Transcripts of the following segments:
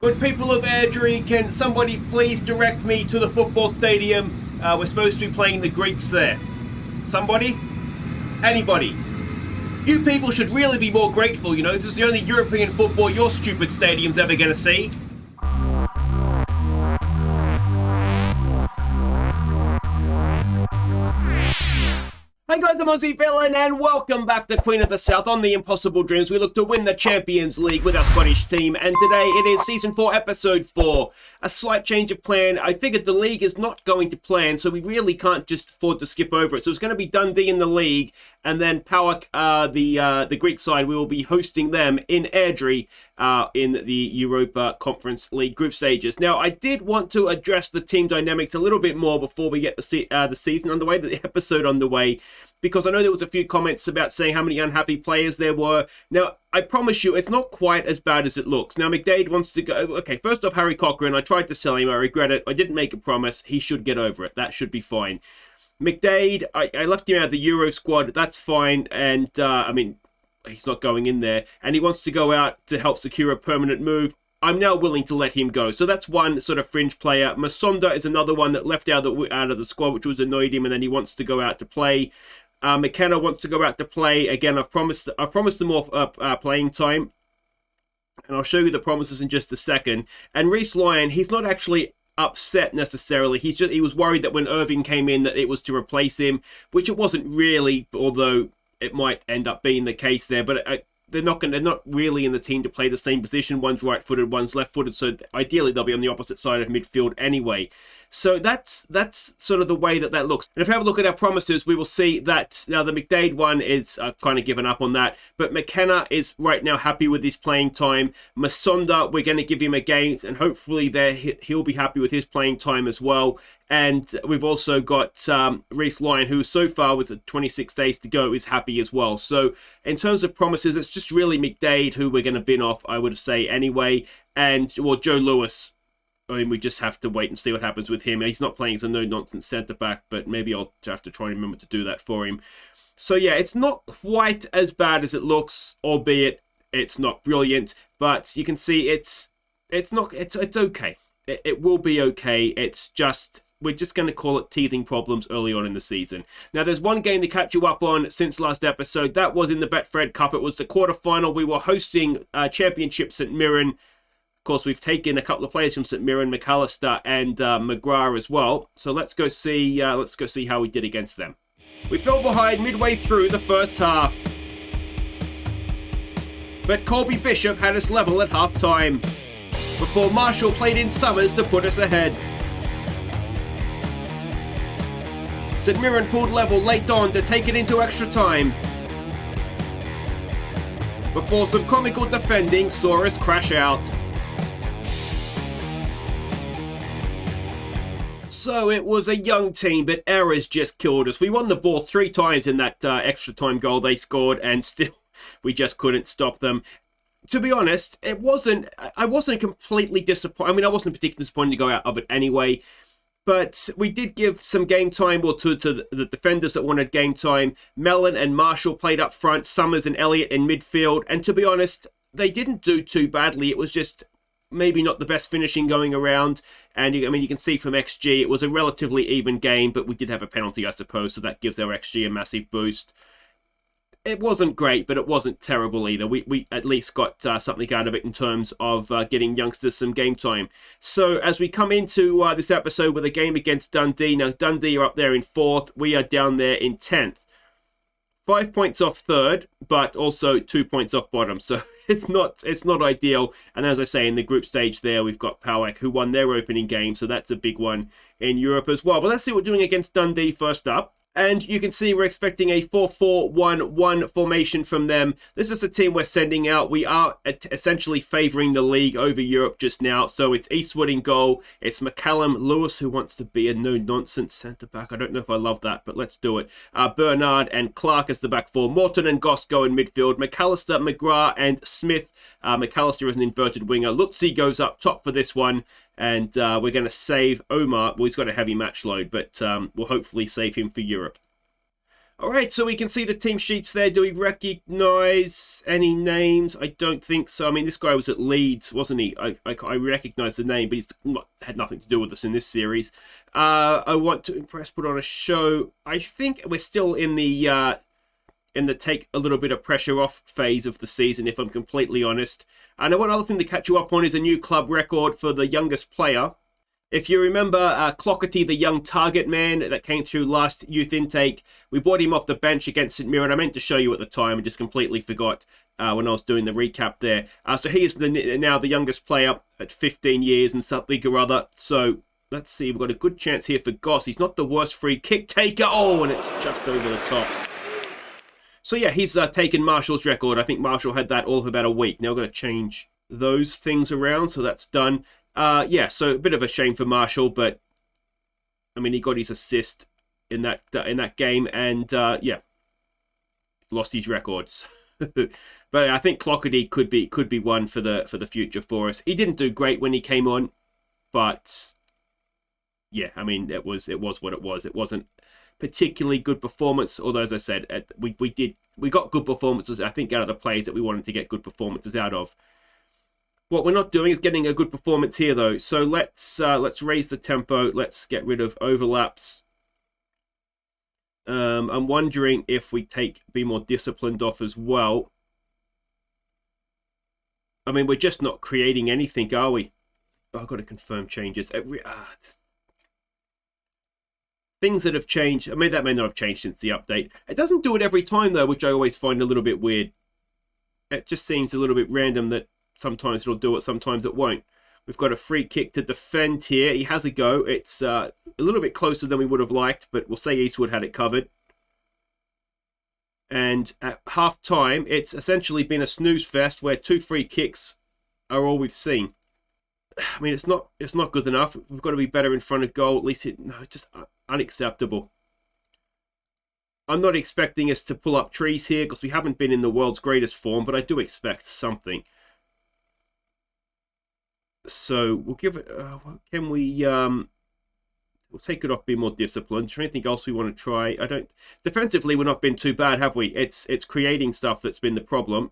Good people of Airdrie, can somebody please direct me to the football stadium? We're supposed to be playing the Greeks there. Somebody? Anybody? You people should really be more grateful, you know. This is the only European football your stupid stadium's ever going to see. Hi guys, I'm Aussie Villain and welcome back to Queen of the South on the Impossible Dreams. We look to win the Champions League with our Scottish team, and today it is Season 4, Episode 4. A slight change of plan. I figured the league is not going to plan, so we really can't just afford to skip over it. So it's going to be Dundee in the league, and then PAOK, the Greek side, we will be hosting them in Airdrie in the Europa Conference League group stages. Now, I did want to address the team dynamics a little bit more before we get the season underway, the episode underway, because I know there was a few comments about saying how many unhappy players there were. Now, I promise you, it's not quite as bad as it looks. Now, McDade wants to go... Okay, first off, Harry Cochrane, I tried to sell him. I regret it. I didn't make a promise. He should get over it. That should be fine. McDade, I left him out of the Euro squad. That's fine. And, I mean, he's not going in there. And he wants to go out to help secure a permanent move. I'm now willing to let him go. So that's one sort of fringe player. Masonda is another one that left out of the squad, which was annoyed him, and then he wants to go out to play. McKenna wants to go out to play. Again, I've promised them more playing time. And I'll show you the promises in just a second. And Reece Lyon, he's not actually upset necessarily. He was worried that when Irving came in that it was to replace him, which it wasn't really, although it might end up being the case there. But they're not really in the team to play the same position. One's right-footed, one's left-footed, so ideally they'll be on the opposite side of midfield anyway. So that's sort of the way that looks. And if we have a look at our promises, we will see that now the McDade one is, I've kind of given up on that, but McKenna is right now happy with his playing time. Masonda, we're going to give him a game, and hopefully he'll be happy with his playing time as well. And we've also got Reece Lyon, who so far with the 26 days to go is happy as well. So in terms of promises, it's just really McDade who we're going to bin off, I would say anyway. And, well, Joe Lewis, I mean, we just have to wait and see what happens with him. He's not playing as a no-nonsense centre-back, but maybe I'll have to try and remember to do that for him. So, yeah, it's not quite as bad as it looks, albeit it's not brilliant. But you can see it's okay. It will be okay. It's just... We're just going to call it teething problems early on in the season. Now, there's one game to catch you up on since last episode. That was in the Betfred Cup. It was the quarterfinal. We were hosting Championship St Mirren. Of course, we've taken a couple of players from St Mirren, McAllister and McGrath as well. So let's go see how we did against them. We fell behind midway through the first half, but Colby Bishop had us level at half-time before Marshall played in Summers to put us ahead. St Mirren pulled level late on to take it into extra time before some comical defending saw us crash out. So it was a young team, but errors just killed us. We won the ball 3 times in that extra time goal they scored, and still we just couldn't stop them. To be honest, I wasn't completely disappointed. I mean, I wasn't particularly disappointed to go out of it anyway. But we did give some game time to the defenders that wanted game time. Mellon and Marshall played up front, Summers and Elliott in midfield. And to be honest, they didn't do too badly. It was just maybe not the best finishing going around. And you can see from XG, it was a relatively even game, but we did have a penalty, I suppose, so that gives our XG a massive boost. It wasn't great, but it wasn't terrible either. We at least got something out of it in terms of getting youngsters some game time. So as we come into this episode with a game against Dundee, now Dundee are up there in 4th. We are down there in 10th. 5 points off 3rd, but also 2 points off bottom. So it's not ideal. And as I say, in the group stage there, we've got PAOK, who won their opening game. So that's a big one in Europe as well. But let's see what we're doing against Dundee first up. And you can see we're expecting a 4-4-1-1 formation from them. This is the team we're sending out. We are essentially favouring the league over Europe just now. So it's Eastwood in goal. It's McCallum Lewis, who wants to be a no-nonsense centre-back. I don't know if I love that, but let's do it. Bernard and Clark as the back four. Morton and Goss go in midfield. McAllister, McGrath and Smith. McAllister is an inverted winger. Lutzi goes up top for this one. And we're going to save Omar. Well, he's got a heavy match load, but we'll hopefully save him for Europe. All right, so we can see the team sheets there. Do we recognise any names? I don't think so. I mean, this guy was at Leeds, wasn't he? I recognise the name, but he's had nothing to do with us in this series. I want to impress, put on a show. I think we're still in the take a little bit of pressure off phase of the season, if I'm completely honest. And one other thing to catch you up on is a new club record for the youngest player. If you remember Clockerty, the young target man that came through last youth intake, we brought him off the bench against St Mirren. I meant to show you at the time and just completely forgot when I was doing the recap there. So he is now the youngest player at 15 years and something or other. So let's see, we've got a good chance here for Goss. He's not the worst free kick taker. Oh, and it's just over the top. So yeah, he's taken Marshall's record. I think Marshall had that all of about a week. Now we're going to change those things around, so that's done. Yeah, so a bit of a shame for Marshall, but I mean, he got his assist in that game, and yeah, lost his records. But I think Clockerty could be one for the future for us. He didn't do great when he came on, but yeah, I mean, it was what it was. It wasn't particularly good performance, although as I said, we got good performances. I think out of the players that we wanted to get good performances out of. What we're not doing is getting a good performance here, though. So let's raise the tempo. Let's get rid of overlaps. I'm wondering if we be more disciplined off as well. I mean, we're just not creating anything, are we? Oh, I've got to confirm changes. Things that have changed. I mean, that may not have changed since the update. It doesn't do it every time, though, which I always find a little bit weird. It just seems a little bit random that sometimes it'll do it, sometimes it won't. We've got a free kick to defend here. He has a go. It's a little bit closer than we would have liked, but we'll say Eastwood had it covered. And at half-time, it's essentially been a snooze fest where 2 free kicks are all we've seen. I mean, it's not good enough. We've got to be better in front of goal. At least it's just unacceptable. I'm not expecting us to pull up trees here because we haven't been in the world's greatest form, but I do expect something. So we'll give it. Can we? We'll take it off. Be more disciplined. Is there anything else we want to try? Defensively, we're not been too bad, have we? It's creating stuff that's been the problem.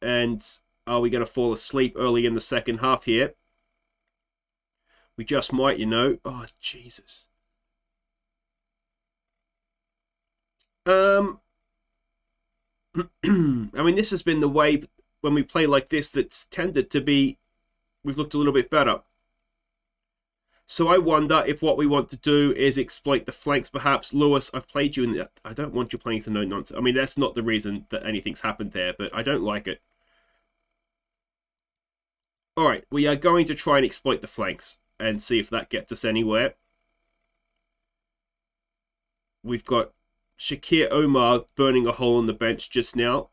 And are we going to fall asleep early in the second half here? We just might, you know. Oh Jesus. I mean, this has been the way when we play like this that's tended to be. We've looked a little bit better. So I wonder if what we want to do is exploit the flanks, perhaps. Lewis, I've played you in that. I don't want you playing some no nonsense. I mean, that's not the reason that anything's happened there, but I don't like it. All right, we are going to try and exploit the flanks and see if that gets us anywhere. We've got Shakir Omar burning a hole in the bench just now.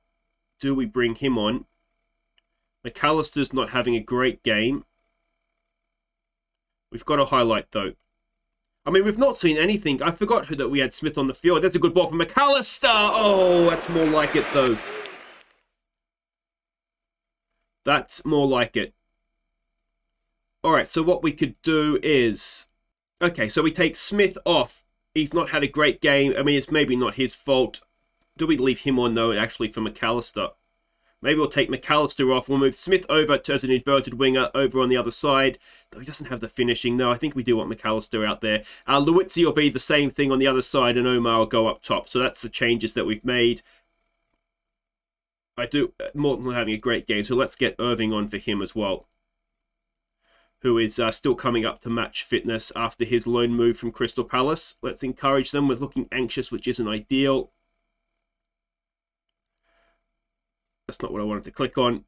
Do we bring him on? McAllister's not having a great game. We've got a highlight, though. I mean, we've not seen anything. I forgot that we had Smith on the field. That's a good ball from McAllister. Oh, that's more like it, though. That's more like it. All right, so what we could do is... Okay, so we take Smith off. He's not had a great game. I mean, it's maybe not his fault. Do we leave him on, though, actually, for McAllister? Maybe we'll take McAllister off. We'll move Smith over as an inverted winger over on the other side. Though he doesn't have the finishing. No, I think we do want McAllister out there. Luizzi will be the same thing on the other side, and Omar will go up top. So that's the changes that we've made. Morton's having a great game, so let's get Irving on for him as well, who is still coming up to match fitness after his loan move from Crystal Palace. Let's encourage them. We're looking anxious, which isn't ideal. That's not what I wanted to click on.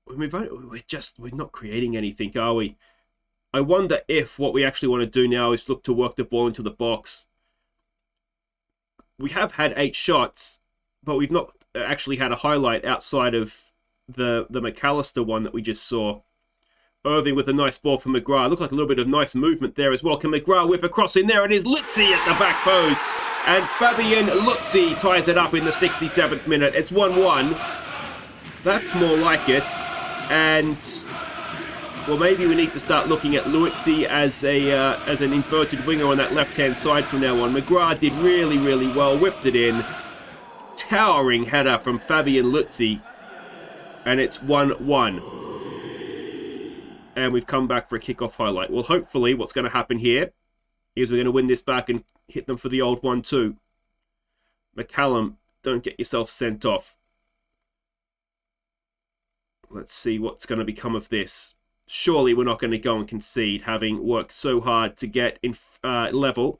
We're not creating anything, are we? I wonder if what we actually want to do now is look to work the ball into the box. We have had 8 shots, but we've not actually had a highlight outside of the McAllister one that we just saw. Irving with a nice ball from McGrath. Looked like a little bit of nice movement there as well. Can McGrath whip across in there? It is Lutzi at the back post. And Fabian Lutzi ties it up in the 67th minute. It's 1-1. That's more like it. And Well, maybe we need to start looking at Lutzi as an inverted winger on that left-hand side from now on. McGrath did really, really well, whipped it in. Towering header from Fabian Lutzi. And it's 1-1. And we've come back for a kickoff highlight. Well, hopefully what's going to happen here is we're going to win this back and hit them for the old 1-2. McCallum, don't get yourself sent off. Let's see what's going to become of this. Surely we're not going to go and concede, having worked so hard to get in level.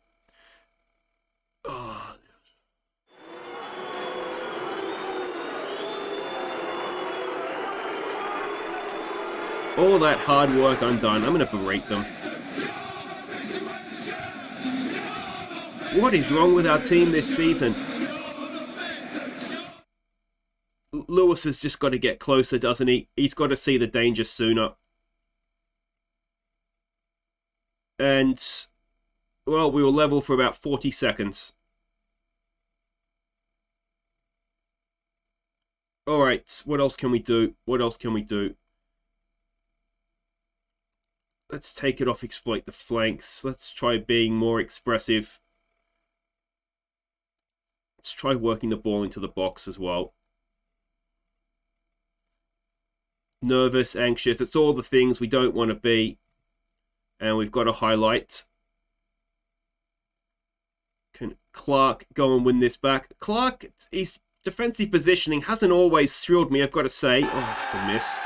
Oh. All that hard work undone. I'm going to berate them. What is wrong with our team this season? Lewis has just got to get closer, doesn't he? He's got to see the danger sooner. And, well, we will level for about 40 seconds. Alright, what else can we do? What else can we do? Let's take it off, exploit the flanks. Let's try being more expressive. Let's try working the ball into the box as well. Nervous, anxious, it's all the things we don't want to be. And we've got a highlight. Can Clark go and win this back? Clark, his defensive positioning hasn't always thrilled me, I've got to say. Oh, that's a miss.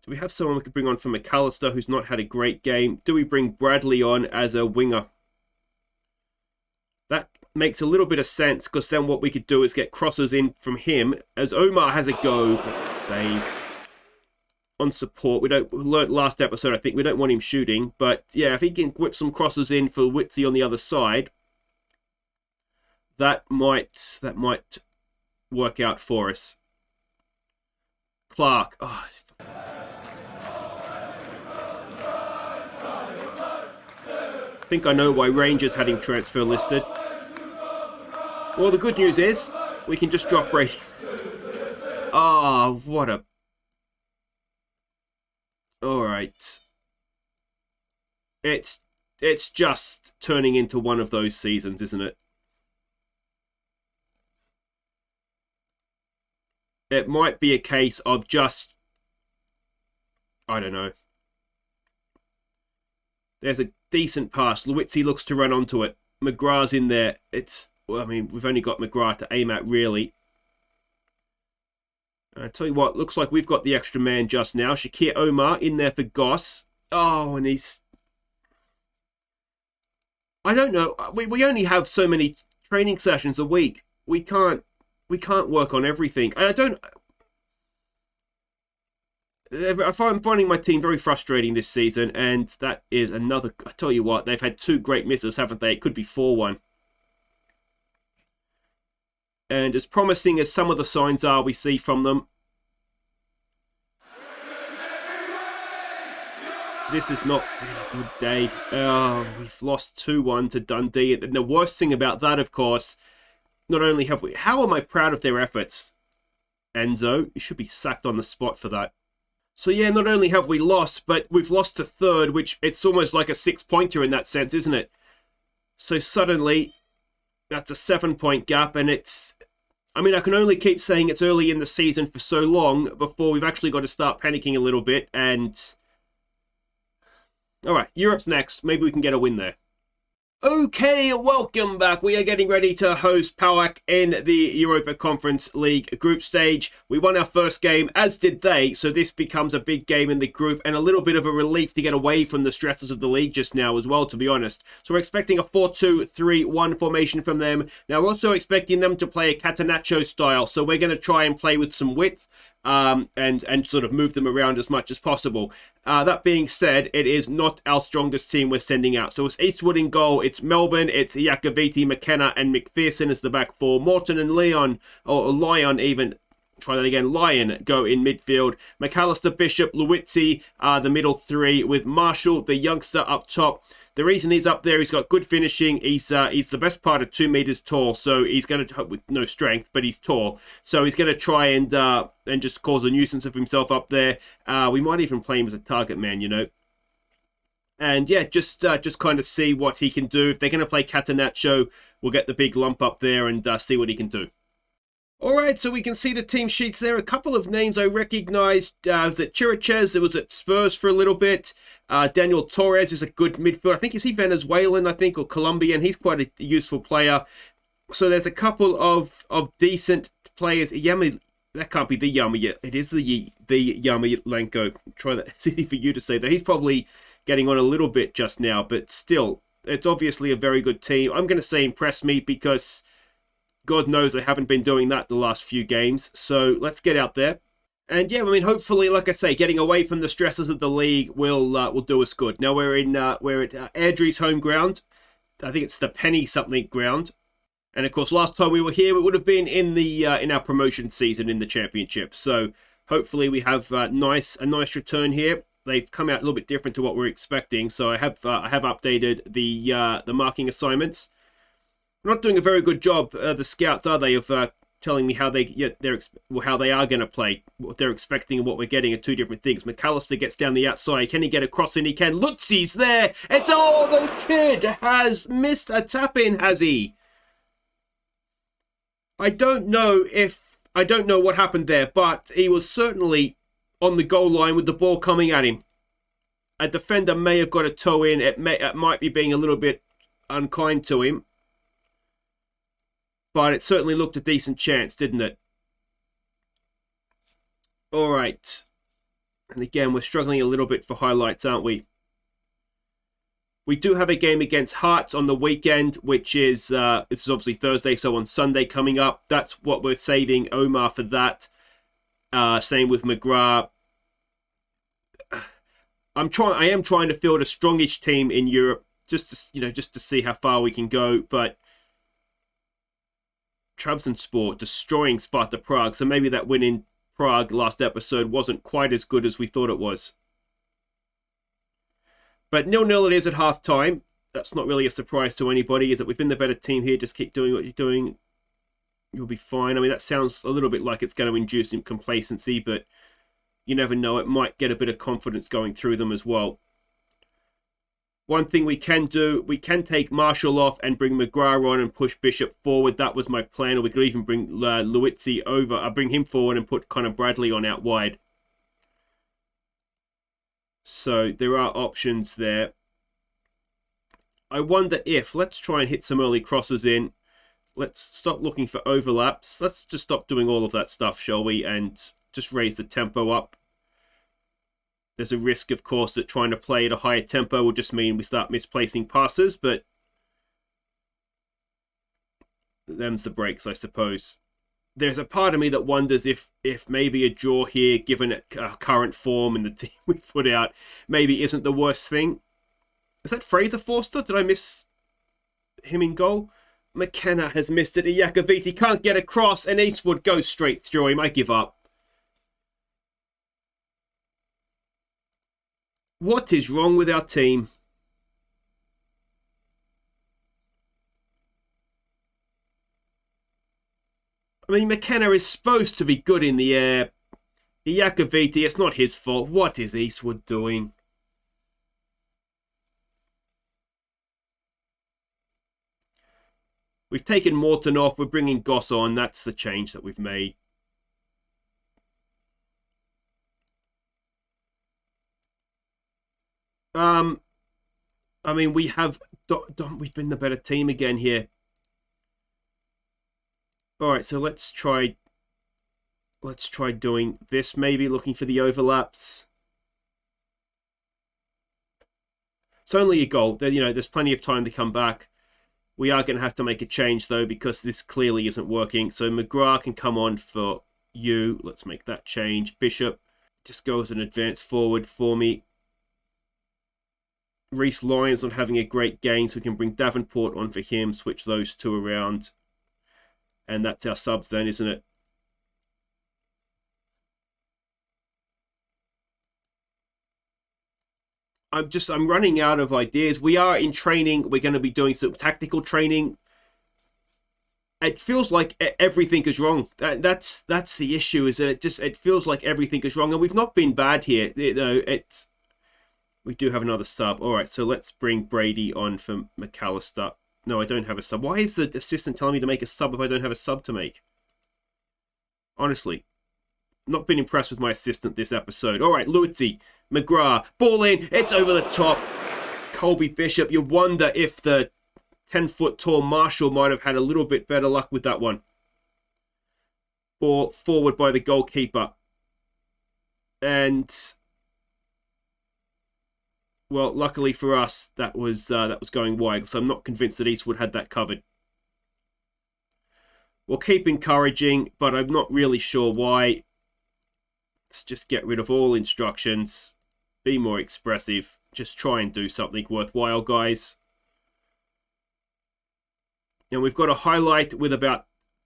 Do we have someone we could bring on for McAllister who's not had a great game? Do we bring Bradley on as a winger? That makes a little bit of sense, because then what we could do is get crosses in from him as Omar has a go, but it's saved. On support, we learnt last episode, I think, we don't want him shooting, but yeah, if he can whip some crosses in for Witsy on the other side, that might work out for us. Clark, oh, I think I know why Rangers had him transfer listed. Well, the good news is we can just drop rating. Oh, what a... Alright. It's just turning into one of those seasons, isn't it? It might be a case of just... I don't know. There's a decent pass. Lewitsy looks to run onto it. McGrath's in there. It's... Well, I mean, we've only got McGrath to aim at, really. I tell you what, looks like we've got the extra man just now. Shakir Omar in there for Goss. Oh, and he's... I don't know. We only have so many training sessions a week. We can't work on everything. And I don't... I'm finding my team very frustrating this season, and that is another... I tell you what, they've had 2 great misses, haven't they? It could be 4-1. And as promising as some of the signs are we see from them, this is not a good day. Oh, we've lost 2-1 to Dundee. And the worst thing about that, of course, not only have we... How am I proud of their efforts? Enzo, you should be sacked on the spot for that. So yeah, not only have we lost, but we've lost to 3rd, which it's almost like a 6-pointer in that sense, isn't it? So suddenly, that's a 7-point gap, and it's... I mean, I can only keep saying it's early in the season for so long before we've actually got to start panicking a little bit, and... Alright, Europe's next. Maybe we can get a win there. Okay, welcome back. We are getting ready to host PAOK in the Europa Conference League group stage. We won our first game, as did they, so this becomes a big game in the group and a little bit of a relief to get away from the stresses of the league just now as well, to be honest. So we're expecting a 4-2-3-1 formation from them. Now, we're also expecting them to play a Catenaccio style, so we're going to try and play with some width and sort of move them around as much as possible. That being said, it is not our strongest team we're sending out. So it's Eastwood in goal, it's Melbourne, it's Iacoviti, McKenna and McPherson as the back 4. Morton and Leon, or Lyon even, try that again, Lyon go in midfield. McAllister, Bishop, Lewitsy are the middle 3 with Marshall, the youngster, up top. the reason he's up there, he's got good finishing. He's the best part of 2 meters tall, so he's going to, with no strength, but he's tall, so he's going to try and just cause a nuisance of himself up there. We might even play him as a target man, you know. And yeah, just kind of see what he can do. If they're going to play Catenaccio, we'll get the big lump up there and see what he can do. Alright, so we can see the team sheets there. A couple of names I recognised. Was it Chiriches? It was at Spurs for a little bit. Daniel Torres is a good midfielder. I think, is he Venezuelan, I think, or Colombian? He's quite a useful player. So there's a couple of decent players. Yami, that can't be the Yami yet. It is the Yamalenko. Try that. It's easy for you to say that. He's probably getting on a little bit just now, but still, it's obviously a very good team. I'm going to say impress me because God knows I haven't been doing that the last few games. So let's get out there. And yeah, I mean, hopefully, like I say, getting away from the stresses of the league will do us good. Now we're at Airdrie's home ground. I think it's the Penny something ground. And of course, last time we were here, it would have been in our promotion season in the championship. So hopefully we have a nice return here. They've come out a little bit different to what we're expecting. So I have updated the marking assignments. We're not doing a very good job, the scouts, are they, of telling me how how they are going to play. What they're expecting and what we're getting are two different things. McAllister gets down the outside. Can he get across? And he can. Lutzi's there. It's the kid has missed a tap in, has he? I don't know what happened there, but he was certainly on the goal line with the ball coming at him. A defender may have got a toe in. It might be being a little bit unkind to him. But it certainly looked a decent chance, didn't it? All right. And again, we're struggling a little bit for highlights, aren't we? We do have a game against Hearts on the weekend, which is, this is obviously Thursday, so on Sunday coming up. That's what we're saving Omar for that. Same with McGrath. I am trying to field a strongish team in Europe, just to see how far we can go, but Trabzonspor destroying Sparta Prague, so maybe that win in Prague last episode wasn't quite as good as we thought it was. But 0-0 it is at half-time. That's not really a surprise to anybody, is that we've been the better team here. Just keep doing what you're doing. You'll be fine. I mean, that sounds a little bit like it's going to induce some complacency, but you never know. It might get a bit of confidence going through them as well. One thing we can do, we can take Marshall off and bring McGrath on and push Bishop forward. That was my plan. Or we could even bring Luizzi over. Bring him forward and put Connor Bradley on out wide. So there are options there. I wonder if, let's try and hit some early crosses in. Let's stop looking for overlaps. Let's just stop doing all of that stuff, shall we? And just raise the tempo up. There's a risk, of course, that trying to play at a higher tempo will just mean we start misplacing passes, but them's the breaks, I suppose. There's a part of me that wonders if maybe a draw here, given current form and the team we put out, maybe isn't the worst thing. Is that Fraser Forster? Did I miss him in goal? McKenna has missed it. Iakoviti can't get across, and Eastwood goes straight through him. I give up. What is wrong with our team? I mean, McKenna is supposed to be good in the air. Iakoviti, it's not his fault. What is Eastwood doing? We've taken Morton off. We're bringing Goss on. That's the change that we've made. I mean, we've been the better team again here. All right, so let's try doing this, maybe looking for the overlaps. It's only a goal. There's plenty of time to come back. We are going to have to make a change, though, because this clearly isn't working. So McGrath can come on for you. Let's make that change. Bishop just goes an advance forward for me. Reece Lyons not having a great game, so we can bring Davenport on for him, switch those two around. And that's our subs then, isn't it? I'm running out of ideas. We are in training. We're going to be doing some tactical training. It feels like everything is wrong. That's the issue, is that it feels like everything is wrong, and we've not been bad here. We do have another sub. All right, so let's bring Brady on for McAllister. No, I don't have a sub. Why is the assistant telling me to make a sub if I don't have a sub to make? Honestly, not been impressed with my assistant this episode. All right, Luizzi, McGrath, ball in. It's over the top. Colby Bishop. You wonder if the 10-foot tall Marshall might have had a little bit better luck with that one. Or forward by the goalkeeper. And, well, luckily for us, that was going wide. So I'm not convinced that Eastwood had that covered. We'll keep encouraging, but I'm not really sure why. Let's just get rid of all instructions. Be more expressive. Just try and do something worthwhile, guys. And we've got a highlight with about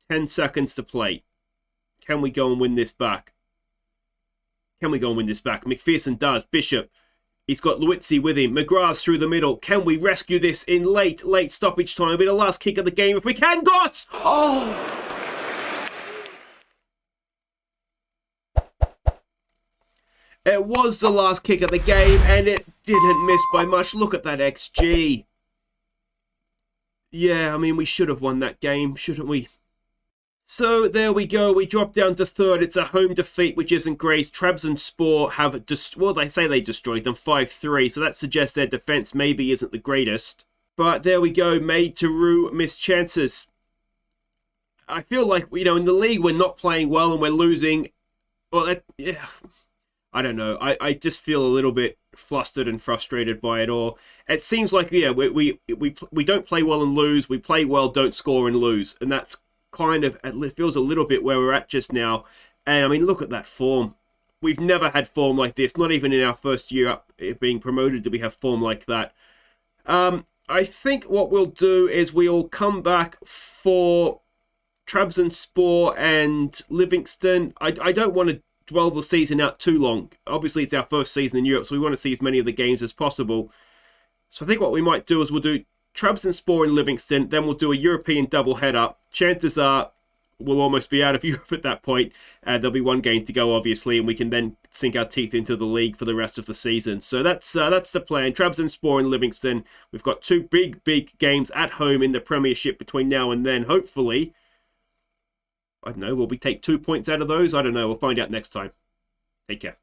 10 seconds to play. Can we go and win this back? Can we go and win this back? McPherson does. Bishop. He's got Luizzi with him. McGrath's through the middle. Can we rescue this in late stoppage time? It'll be the last kick of the game if we can. Goss! Oh! It was the last kick of the game, and it didn't miss by much. Look at that XG. Yeah, I mean, we should have won that game, shouldn't we? So, there we go. We dropped down to third. It's a home defeat, which isn't great. Trabzonspor have, well, they say they destroyed them 5-3, so that suggests their defense maybe isn't the greatest. But there we go. Made to rue, missed chances. I feel like, you know, in the league, we're not playing well and we're losing. Well, yeah, I don't know. I just feel a little bit flustered and frustrated by it all. It seems like, yeah, we don't play well and lose. We play well, don't score and lose. And that's kind of, it feels a little bit where we're at just now. And I mean, look at that form. We've never had form like this. Not even in our first year up being promoted did we have form like that. I think what we'll do is we'll come back for Trabzonspor and Livingston. I don't want to dwell the season out too long. Obviously, it's our first season in Europe, so we want to see as many of the games as possible. So I think what we might do is we'll do Trabzonspor and Livingston, then we'll do a European double-header. Chances are we'll almost be out of Europe at that point. There'll be one game to go, obviously, and we can then sink our teeth into the league for the rest of the season. So that's the plan. Trabzonspor and Livingston. We've got two big games at home in the Premiership between now and then. Hopefully, I don't know, will we take 2 points out of those? I don't know. We'll find out next time. Take care.